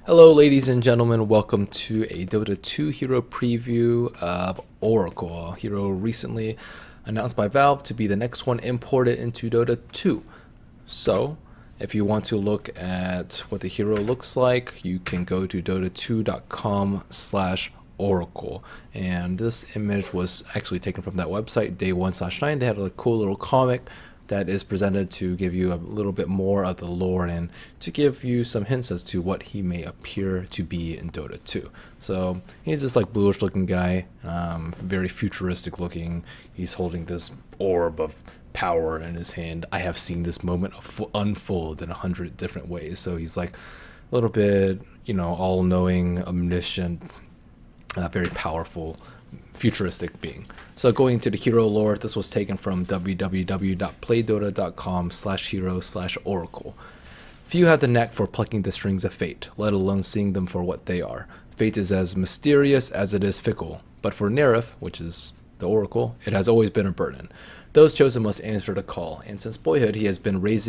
Hello ladies and gentlemen, welcome to a Dota 2 hero preview of Oracle, a hero recently announced by Valve to be the next one imported into Dota 2. So, if you want to look at what the hero looks like, you can go to dota2.com/Oracle, and this image was actually taken from that website, day1/9. They had a cool little comic that is presented to give you a little bit more of the lore and to give you some hints as to what he may appear to be in Dota 2. So he's this like bluish looking guy, very futuristic looking. He's holding this orb of power in his hand. I have seen this moment unfold in 100 different ways. So he's like a little bit, all-knowing, omniscient, very powerful, futuristic being. So going into the hero lore, this was taken from www.playdota.com/hero/oracle. Few have the knack for plucking the strings of fate, let alone seeing them for what they are. Fate is as mysterious as it is fickle, but for Nerif, which is the Oracle, it has always been a burden. Those chosen must answer the call, and since boyhood he has been raised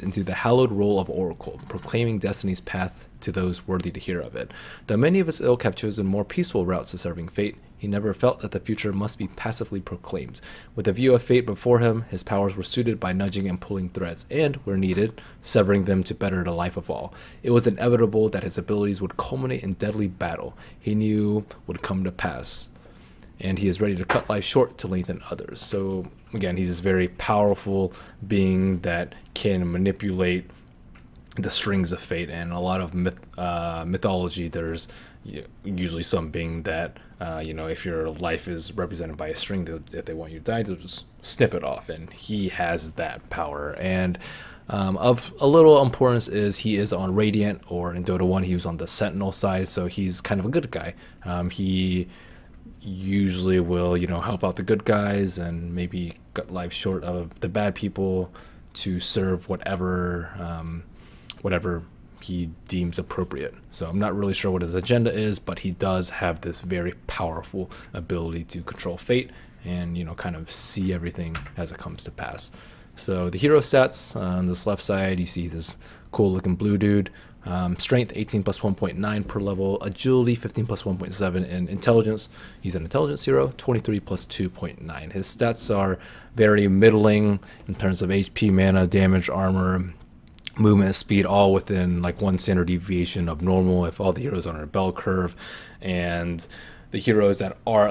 into the hallowed role of Oracle, proclaiming destiny's path to those worthy to hear of it. Though many of his ilk have chosen more peaceful routes to serving fate, he never felt that the future must be passively proclaimed. With a view of fate before him, his powers were suited by nudging and pulling threads, and, where needed, severing them to better the life of all. It was inevitable that his abilities would culminate in deadly battle he knew would come to pass, and he is ready to cut life short to lengthen others. So again, he's this very powerful being that can manipulate the strings of fate. And a lot of mythology, there's usually some being that if your life is represented by a string, if they want you to die, they'll just snip it off, and he has that power. And of a little importance is he is on Radiant, or in Dota 1 he was on the Sentinel side, so he's kind of a good guy. He usually will help out the good guys and maybe cut life short of the bad people to serve whatever he deems appropriate. So I'm not really sure what his agenda is, but he does have this very powerful ability to control fate and kind of see everything as it comes to pass. So the hero stats on this left side, you see this cool looking blue dude. Strength 18 plus 1.9 per level, agility 15 plus 1.7, and intelligence, he's an intelligence hero, 23 plus 2.9. His stats are very middling in terms of HP, mana, damage, armor, movement, speed, all within like one standard deviation of normal if all the heroes are on a bell curve. And the heroes that are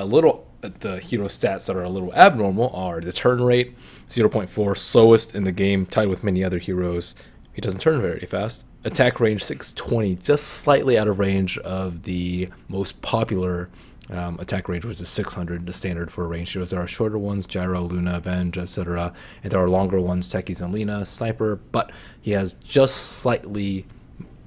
the hero stats that are a little abnormal are the turn rate, 0.4, slowest in the game, tied with many other heroes. He doesn't turn very fast. Attack range 620, just slightly out of range of the most popular attack range, which is 600, the standard for range heroes. There are shorter ones, Gyro, Luna, Avenge, etc. And there are longer ones, Techies and Lina, Sniper, but he has just slightly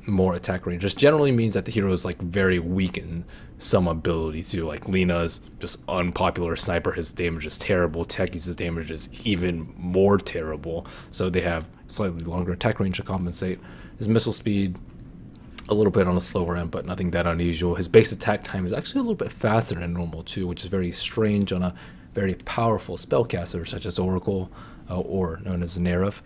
more attack range. This generally means that the hero is like very weak in some ability too. Like Lina's just unpopular, Sniper, his damage is terrible, Techies' damage is even more terrible. So they have slightly longer attack range to compensate. His missile speed, a little bit on the slower end, but nothing that unusual. His base attack time is actually a little bit faster than normal too, which is very strange on a very powerful spellcaster such as Oracle, or known as Nerif.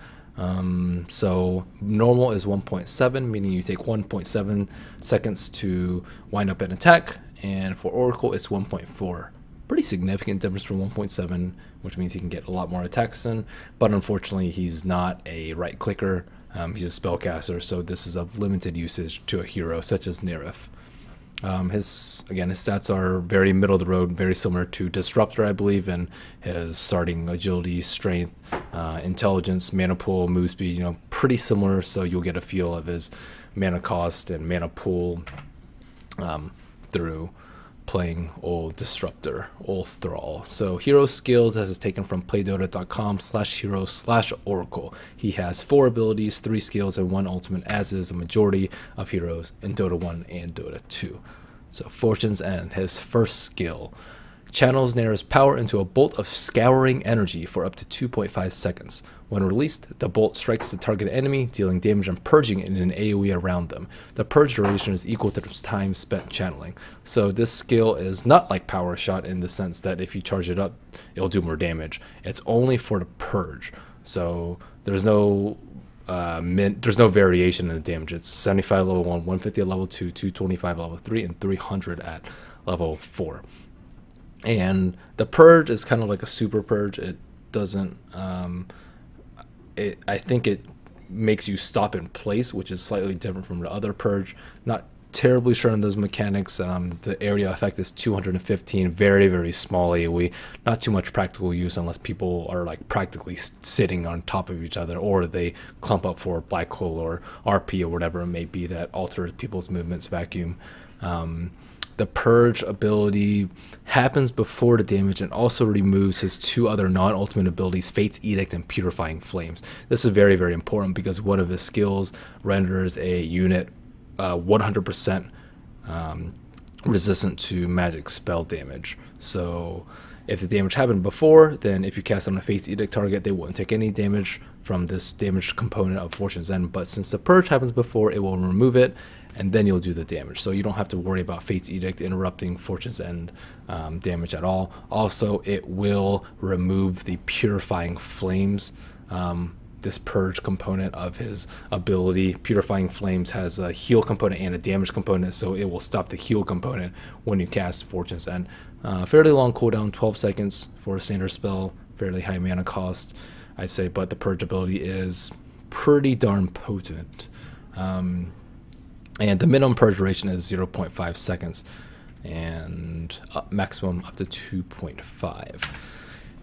So normal is 1.7, meaning you take 1.7 seconds to wind up an attack, and for Oracle it's 1.4. Pretty significant difference from 1.7, which means he can get a lot more attacks in, but unfortunately he's not a right clicker. He's a spellcaster, so this is of limited usage to a hero such as Nerif. His stats are very middle of the road, very similar to Disruptor, I believe, and his starting agility, strength, intelligence, mana pool, move speed, pretty similar, so you'll get a feel of his mana cost and mana pool through playing old Disruptor, old Thrall. So hero skills, as is taken from playdota.com/hero/oracle. He has 4 abilities, 3 skills, and 1 ultimate, as is the majority of heroes in Dota 1 and Dota 2. So Fortune's End, his first skill, channels Nerif's power into a bolt of scouring energy for up to 2.5 seconds. When released, the bolt strikes the target enemy, dealing damage and purging in an AoE around them. The purge duration is equal to the time spent channeling. So this skill is not like Power Shot in the sense that if you charge it up, it'll do more damage. It's only for the purge. So there's no there's no variation in the damage. It's 75 level 1, 150 at level 2, 225 at level 3, and 300 at level 4. And the purge is kind of like a super purge. It doesn't I think it makes you stop in place, which is slightly different from the other purge. Not terribly sure on those mechanics. The area effect is 215, very small AoE, not too much practical use unless people are like practically sitting on top of each other, or they clump up for black hole or RP or whatever it may be that alters people's movements vacuum. The purge ability happens before the damage and also removes his 2 other non-ultimate abilities, Fate's Edict and Purifying Flames. This is very important because one of his skills renders a unit 100% resistant to magic spell damage. So if the damage happened before, then if you cast on a Fate's Edict target, they wouldn't take any damage from this damage component of Fortune's End. But since the purge happens before, it will remove it, and then you'll do the damage. So you don't have to worry about Fate's Edict interrupting Fortune's End damage at all. Also, it will remove the Purifying Flames, this purge component of his ability. Purifying Flames has a heal component and a damage component, so it will stop the heal component when you cast Fortune's End. Fairly long cooldown, 12 seconds for a standard spell, fairly high mana cost, I'd say, but the purge ability is pretty darn potent. And the minimum purge duration is 0.5 seconds and maximum up to 2.5.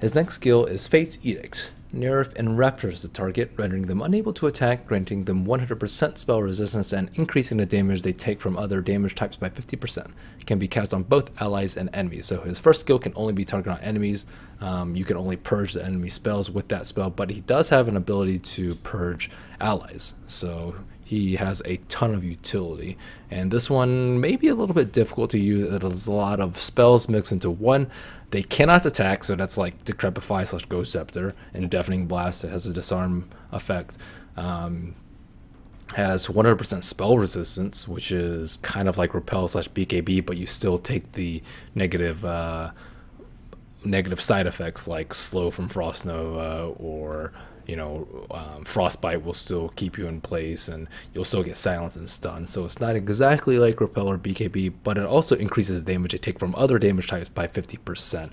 His next skill is Fate's Edict. Nerif enraptures the target, rendering them unable to attack, granting them 100% spell resistance, and increasing the damage they take from other damage types by 50%. It can be cast on both allies and enemies. So his first skill can only be targeted on enemies. You can only purge the enemy spells with that spell, but he does have an ability to purge allies. So he has a ton of utility, and this one may be a little bit difficult to use. There's a lot of spells mixed into one. They cannot attack, so that's like Decrepify / Ghost Scepter, and Deafening Blast. It has a disarm effect. Has 100% spell resistance, which is kind of like Repel / BKB, but you still take the negative side effects like Slow from Frost Nova, or Frostbite will still keep you in place, and you'll still get silenced and stunned. So it's not exactly like Repel or BKB, but it also increases the damage they take from other damage types by 50%.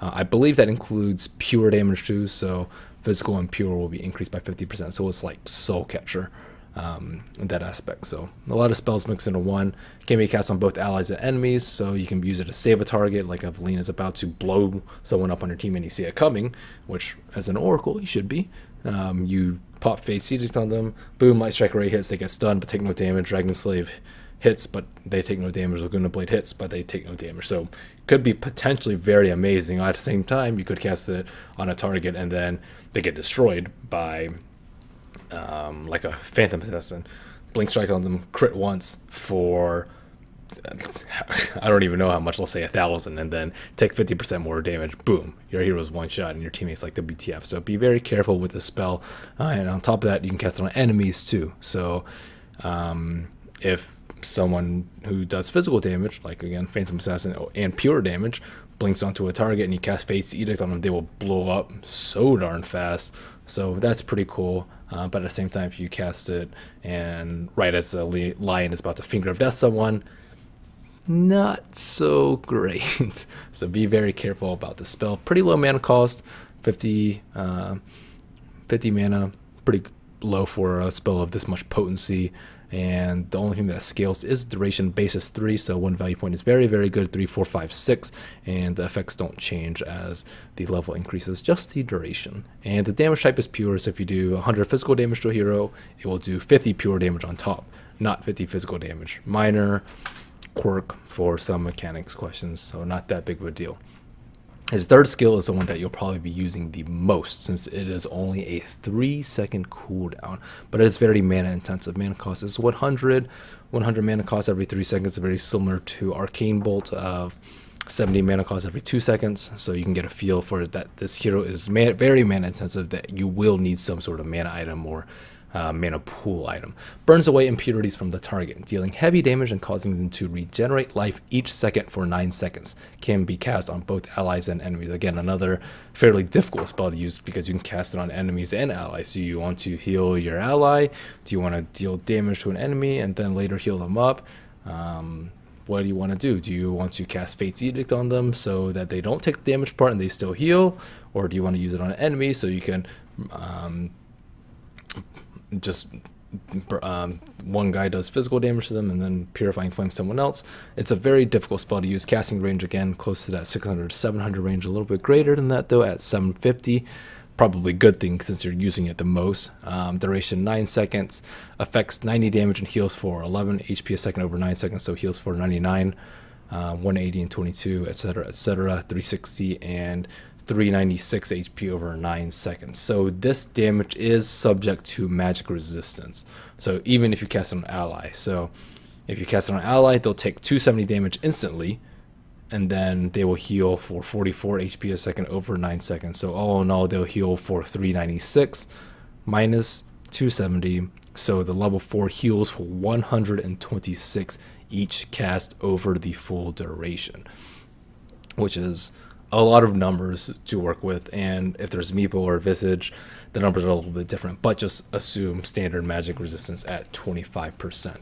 I believe that includes pure damage too, so physical and pure will be increased by 50%. So it's like Soul Catcher in that aspect. So a lot of spells mixed into one. Can be cast on both allies and enemies, so you can use it to save a target, like if Lena is about to blow someone up on your team and you see it coming, which as an Oracle you should be. You pop Fate's Edict on them, boom, Light Strike Ray hits, they get stunned but take no damage. Dragon Slave hits but they take no damage. Laguna Blade hits but they take no damage. So could be potentially very amazing. At the same time, you could cast it on a target and then they get destroyed by like a Phantom Assassin. Blink Strike on them, crit once for I don't even know how much, let's say 1,000, and then take 50% more damage. Boom, your hero's one shot and your teammates like WTF. So be very careful with the spell, and on top of that you can cast it on enemies too. So if someone who does physical damage, like again Phantom Assassin and pure damage, blinks onto a target and you cast Fate's Edict on them, they will blow up so darn fast. So that's pretty cool. But at the same time, if you cast it and right as the lion is about to Finger of Death someone, not so great. So be very careful about the spell. Pretty low mana cost, 50 mana, pretty low for a spell of this much potency. And the only thing that scales is duration. Base is 3, so one value point is very good, 3, 4, 5, 6, and the effects don't change as the level increases, just the duration. And the damage type is pure, so if you do 100 physical damage to a hero, it will do 50 pure damage on top, not 50 physical damage. Minor quirk for some mechanics questions, so not that big of a deal. His third skill is the one that you'll probably be using the most, since it is only a 3-second cooldown, but it is very mana intensive. Mana cost is 100 mana cost every 3 seconds, very similar to Arcane Bolt of 70 mana cost every 2 seconds. So you can get a feel for that this hero is very mana intensive, that you will need some sort of mana item or mana pool item. Burns away impurities from the target, dealing heavy damage and causing them to regenerate life each second for 9 seconds. Can be cast on both allies and enemies. Again, another fairly difficult spell to use because you can cast it on enemies and allies. Do you want to heal your ally? Do you want to deal damage to an enemy and then later heal them up? What do you want to do? Do you want to cast Fate's Edict on them so that they don't take the damage part and they still heal? Or do you want to use it on an enemy so you can one guy does physical damage to them and then Purifying Flame someone else? It's a very difficult spell to use. Casting range, again, close to that 600 700 range, a little bit greater than that though at 750. Probably a good thing since you're using it the most. Duration 9 seconds, affects 90 damage and heals for 11 HP a second over 9 seconds, so heals for 99, 180 and 22, etc., etc., 360 and 396 HP over 9 seconds. So this damage is subject to magic resistance. So even if you cast it on an ally, so if you cast it on an ally, they'll take 270 damage instantly, and then they will heal for 44 HP a second over 9 seconds. So all in all, they'll heal for 396 minus 270. So the level 4 heals for 126 each cast over the full duration, which is a lot of numbers to work with. And if there's Meepo or Visage, the numbers are a little bit different, but just assume standard magic resistance at 25%.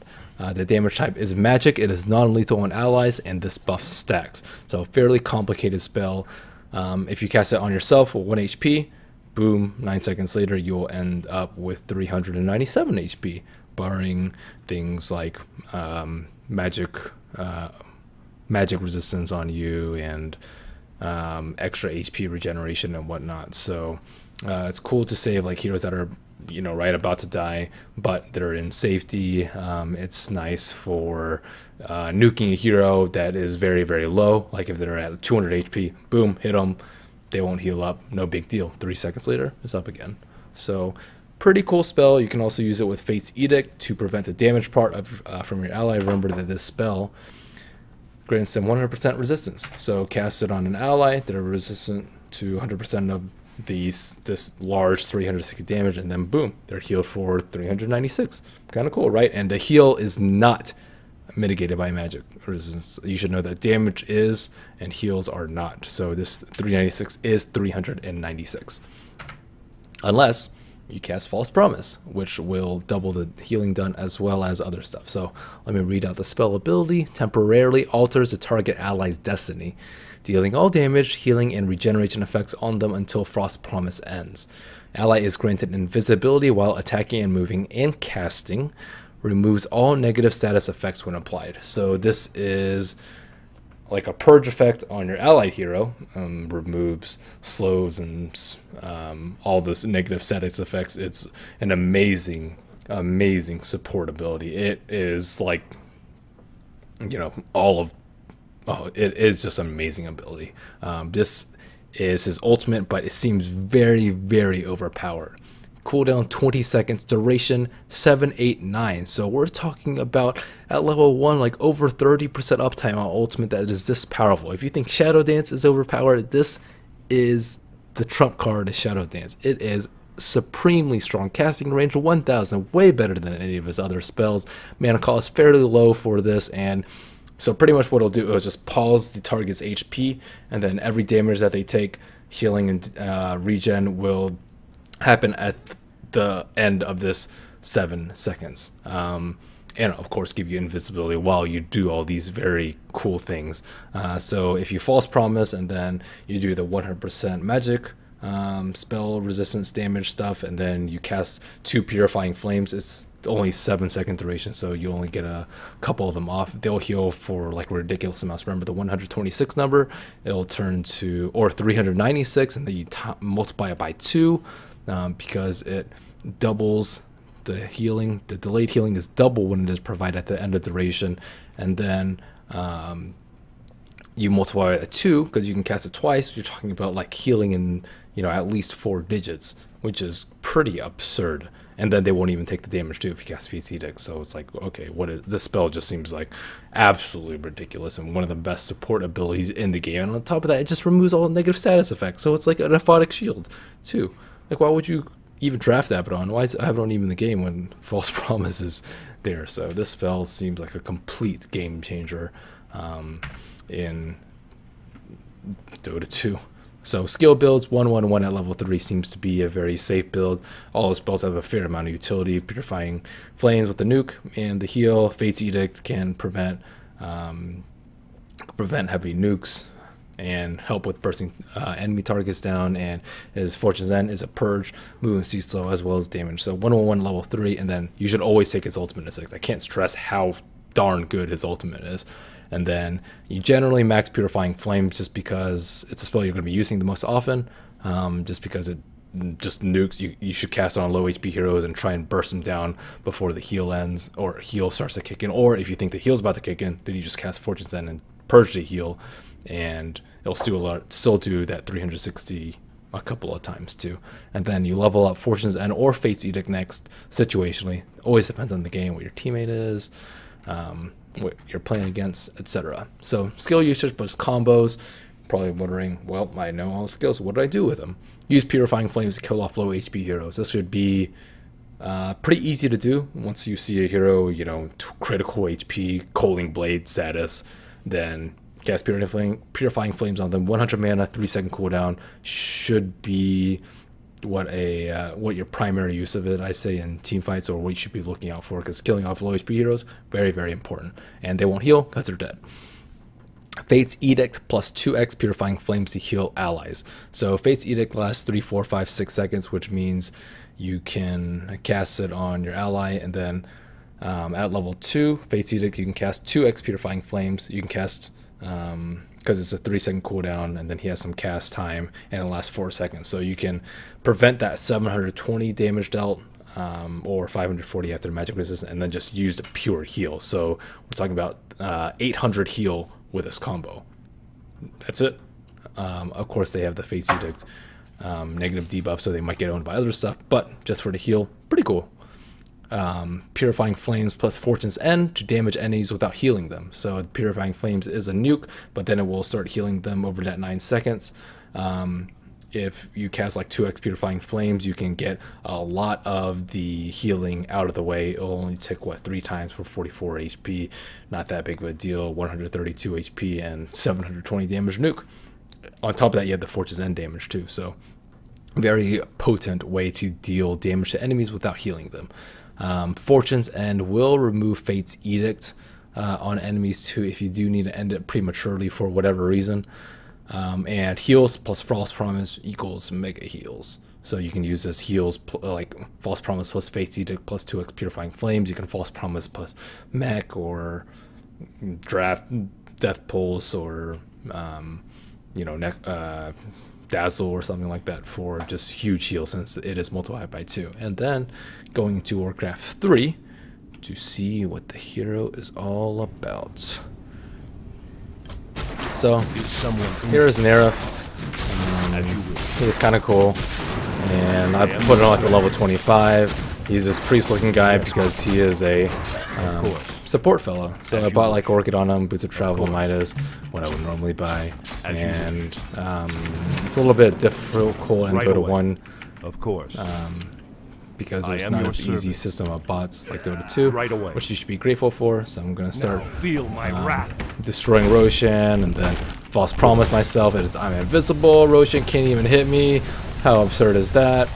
The damage type is magic. It is non-lethal on allies, and this buff stacks. So fairly complicated spell. If you cast it on yourself with 1 HP, boom, 9 seconds later, you'll end up with 397 HP, barring things like magic resistance on you and extra HP regeneration and whatnot. So it's cool to save like heroes that are, you know, right about to die, but they're in safety. It's nice for nuking a hero that is very, very low. Like if they're at 200 HP, boom, hit them. They won't heal up. No big deal. 3 seconds later, it's up again. So pretty cool spell. You can also use it with Fate's Edict to prevent the damage part of from your ally. Remember that this spell grants them 100% resistance. So cast it on an ally that are resistant to 100% of this large 360 damage, and then boom, they're healed for 396. Kind of cool, right? And the heal is not mitigated by magic resistance. You should know that damage is and heals are not. So this 396 is 396. Unless you cast False Promise, which will double the healing done as well as other stuff. So let me read out the spell ability. Temporarily alters a target ally's destiny, dealing all damage, healing, and regeneration effects on them until Frost Promise ends. Ally is granted invisibility while attacking and moving and casting. Removes all negative status effects when applied. So this is like a purge effect on your allied hero. Removes, slows, and all this negative status effects. It's an amazing support ability. It is like, you know, it is just an amazing ability. This is his ultimate, but it seems very, very overpowered. Cooldown 20 seconds, duration 7, 8, 9. So we're talking about at level 1 like over 30% uptime on ultimate that is this powerful. If you think Shadow Dance is overpowered, this is the trump card to Shadow Dance. It is supremely strong. Casting range 1000, way better than any of his other spells. Mana cost fairly low for this, and so pretty much what it'll do is just pause the target's HP, and then every damage that they take, healing and regen will happen at the end of this 7 seconds. And of course give you invisibility while you do all these very cool things. So if you False Promise and then you do the 100% magic spell resistance damage stuff, and then you cast 2 Purifying Flames, it's only 7-second duration, so you only get a couple of them off. They'll heal for like ridiculous amounts. Remember the 126 number, it'll turn to, or 396, and then you multiply it by 2. Because it doubles the healing. The delayed healing is double when it is provided at the end of duration, and then you multiply it by 2 because you can cast it twice. You're talking about like healing in, you know, at least 4 digits, which is pretty absurd. And then they won't even take the damage too if you cast Fate's Edict. So it's like, okay, this spell just seems like absolutely ridiculous and one of the best support abilities in the game. And on top of that, it just removes all negative status effects. So it's like an aphotic shield too. Like, why would you even draft Abaddon? Why is Abaddon even in the game when False Promise is there? So this spell seems like a complete game changer in Dota 2. So skill builds 1/1/1 at level 3 seems to be a very safe build. All the spells have a fair amount of utility. Purifying Flames with the nuke and the heal. Fate's Edict can prevent heavy nukes and help with bursting enemy targets down, and his Fortune's End is a purge, movement speed slow as well as damage. So 1/1 level 3, and then you should always take his ultimate to 6. I can't stress how darn good his ultimate is. And then you generally max Purifying Flames just because it's a spell you're going to be using the most often, just because it just nukes. You should cast it on low HP heroes and try and burst them down before the heal ends, or heal starts to kick in. Or if you think the heal's about to kick in, then you just cast Fortune's End and purge the heal, and it'll still do that 360 a couple of times too. And then you level up Fortune's End or Fate's Edict next, situationally. Always depends on the game, what your teammate is, what you're playing against, etc. So skill usage plus combos. Probably wondering, well, I know all the skills, what do I do with them? Use Purifying Flames to kill off low HP heroes. This should be pretty easy to do. Once you see a hero, you know, critical HP, Coaling Blade status, then cast Purifying Flames on them. 100 mana, 3-second cooldown should be what your primary use of it, I say, in team fights, or what you should be looking out for, because killing off low HP heroes, very, very important. And they won't heal because they're dead. Fate's Edict plus 2x Purifying Flames to heal allies. So Fate's Edict lasts 3, 4, 5, 6 seconds, which means you can cast it on your ally, and then at level 2, Fate's Edict, you can cast 2x Purifying Flames. You can cast, because it's a 3-second cooldown, and then he has some cast time, and it lasts 4 seconds. So you can prevent that 720 damage dealt, or 540 after magic resistance, and then just use the pure heal. So we're talking about 800 heal with this combo. That's it. Of course, they have the Fate's Edict negative debuff, so they might get owned by other stuff, but just for the heal, pretty cool. Purifying Flames plus Fortune's End to damage enemies without healing them. So Purifying Flames is a nuke, but then it will start healing them over that 9 seconds. If you cast like 2x Purifying Flames, you can get a lot of the healing out of the way. It'll only take, what, 3 times for 44 HP. Not that big of a deal. 132 HP and 720 damage nuke. On top of that, you have the Fortune's End damage too. So very potent way to deal damage to enemies without healing them. Fortune's End will remove Fate's Edict on enemies too if you do need to end it prematurely for whatever reason. And heals plus False Promise equals mega heals. So you can use this heals like False Promise plus Fate's Edict plus 2x Purifying Flames. You can False Promise plus Mech, or draft Death Pulse, or you know, Dazzle or something like that for just huge heal, since it is multiplied by 2. And then going into Warcraft 3 to see what the hero is all about. So here is Nerif. He's kind of cool, and I put it on at the level 25. He's this priest looking guy because he is a support fellow. So I bought like Orchid on him, Boots of Travel, Midas, what I would normally buy. And it's a little bit difficult in Dota 1. Of course. Because there's not as easy system of bots like Dota 2, which you should be grateful for. So I'm going to start destroying Roshan, and then False Promise myself. I'm invisible. Roshan can't even hit me. How absurd is that?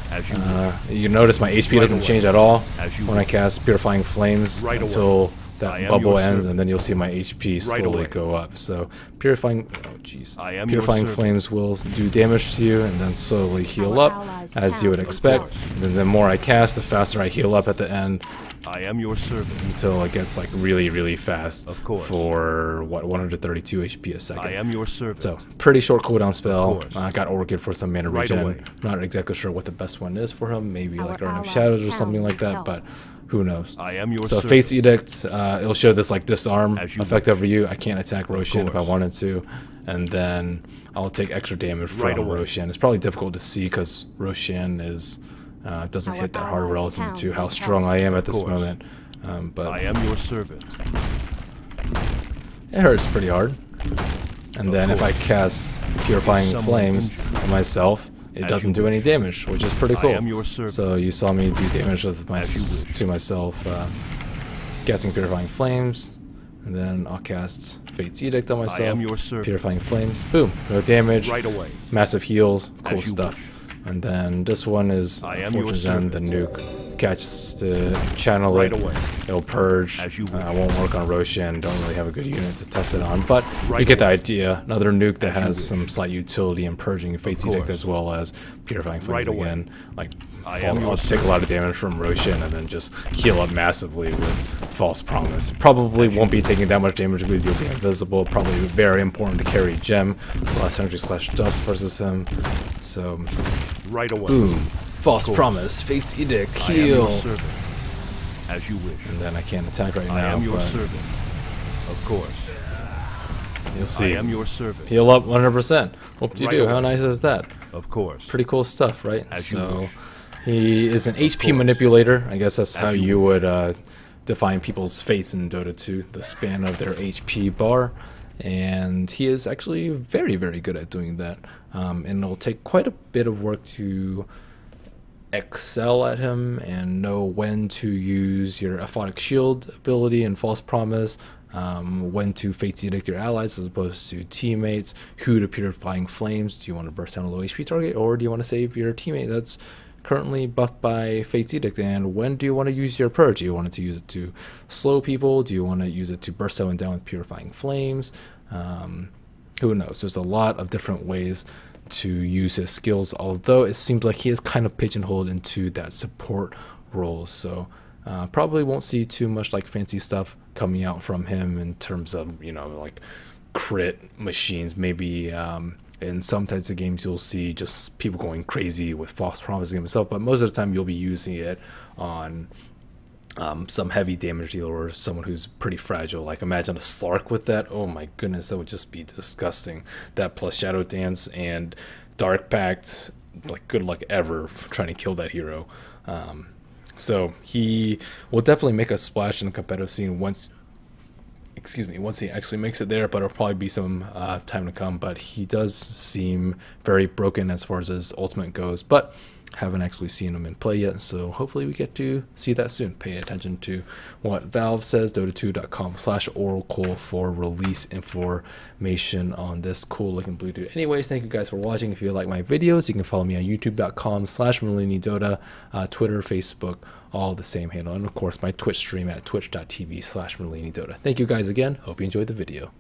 You notice my HP doesn't change at all when I cast Purifying Flames until that bubble ends, and then you'll see my HP slowly go up. So Purifying Flames will do damage to you and then slowly heal up, as you would expect. And then the more I cast, the faster I heal up at the end. I am your servant. Until it gets like really, really fast. Of course. For what, 132 HP a second. I am your servant. So pretty short cooldown spell. I got Orchid for some mana regen. Not exactly sure what the best one is for him. Maybe like Urn of Shadows or something like that, but who knows. I am your servant. Fate's Edict, it'll show this like disarm effect over you. I can't attack Roshan if I wanted to, and then I'll take extra damage from Roshan. It's probably difficult to see because Roshan is doesn't hit that hard relative to how strong I am at this moment. But I am your servant. It hurts pretty hard. And then if I cast Purifying Flames on myself, it doesn't do any damage, which is pretty cool. I am your servant. So you saw me do damage with myself, casting Purifying Flames, and then I'll cast Fate's Edict on myself. I am your servant. Purifying Flames, boom, no damage, Right away. massive heals, cool As you stuff. wish. And then this one is I am your Fortune's End, the servant. nuke. Catches to channel Right it. away. It'll purge. As you wish. Won't work on Roshan. Don't really have a good unit to test it on, but Right you get the away. idea. Another nuke that As you has wish. some slight utility in purging Fate's Edict course. as well as Purifying Flames Right away. again. Like, I am your I'll take a lot of damage from Roshan and then just heal up massively with False Promise. Probably won't be taking that much damage because you'll be invisible. Probably very important to carry Gem. Slash Energy Slash Dust versus him. So, Right away. boom. False course. Promise. Fate's Edict. I am your Heal. servant. As you wish. And then I can't attack right I now, am your but servant. Of course. you'll I see. am your servant. Heal up 100%. Hope you Right do. How away. nice is that? Of course. Pretty cool stuff, right? As you So wish. he is an HP course. manipulator. I guess that's how you you would define people's fates in Dota 2, the span of their HP bar. And he is actually very, very good at doing that. And it'll take quite a bit of work to excel at him and know when to use your Aphotic Shield ability and False Promise, when to Fate's Edict your allies as opposed to teammates, who to Purifying Flames. Do you want to burst down a low HP target, or do you want to save your teammate that's currently buffed by Fate's Edict? And when do you want to use your Purge? Do you want to use it to slow people? Do you want to use it to burst someone down with Purifying Flames? Who knows? There's a lot of different ways to use his skills, although it seems like he is kind of pigeonholed into that support role. So probably won't see too much like fancy stuff coming out from him in terms of, you know, like crit machines. Maybe in some types of games you'll see just people going crazy with False Promising himself, but most of the time you'll be using it on some heavy damage dealer or someone who's pretty fragile. Like imagine a Slark with that. Oh my goodness, that would just be disgusting. That plus Shadow Dance and Dark Pact, like good luck ever for trying to kill that hero. So he will definitely make a splash in the competitive scene once he actually makes it there, but it'll probably be some time to come. But he does seem very broken as far as his ultimate goes, but haven't actually seen him in play yet, so hopefully we get to see that soon. Pay attention to what Valve says, dota2.com/oracle for release information on this cool looking blue dude. Anyways, thank you guys for watching. If you like my videos, you can follow me on youtube.com/Merlini Dota, Twitter, Facebook, all the same handle, and of course my Twitch stream at twitch.tv/Merlini Dota. Thank you guys again. Hope you enjoyed the video.